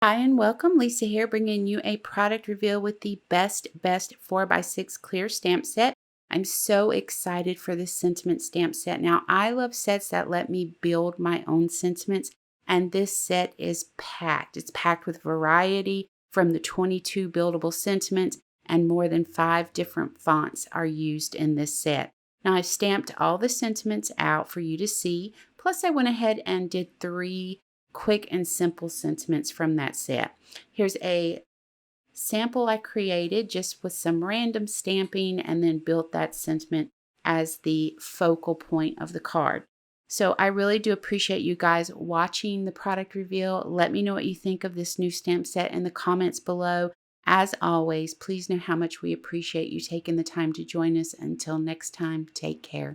Hi and welcome. Lisa here, bringing you a product reveal with the best 4x6 clear stamp set. I'm so excited for this sentiment stamp set. Now, I love sets that let me build my own sentiments, and this set is packed. It's packed with variety from the 22 buildable sentiments, and more than 5 different fonts are used in this set. Now, I've stamped all the sentiments out for you to see. Plus, I went ahead and did 3 quick and simple sentiments from that set. Here's a sample I created just with some random stamping and then built that sentiment as the focal point of the card. So I really do appreciate you guys watching the product reveal. Let me know what you think of this new stamp set in the comments below. As always, please know how much we appreciate you taking the time to join us. Until next time, take care.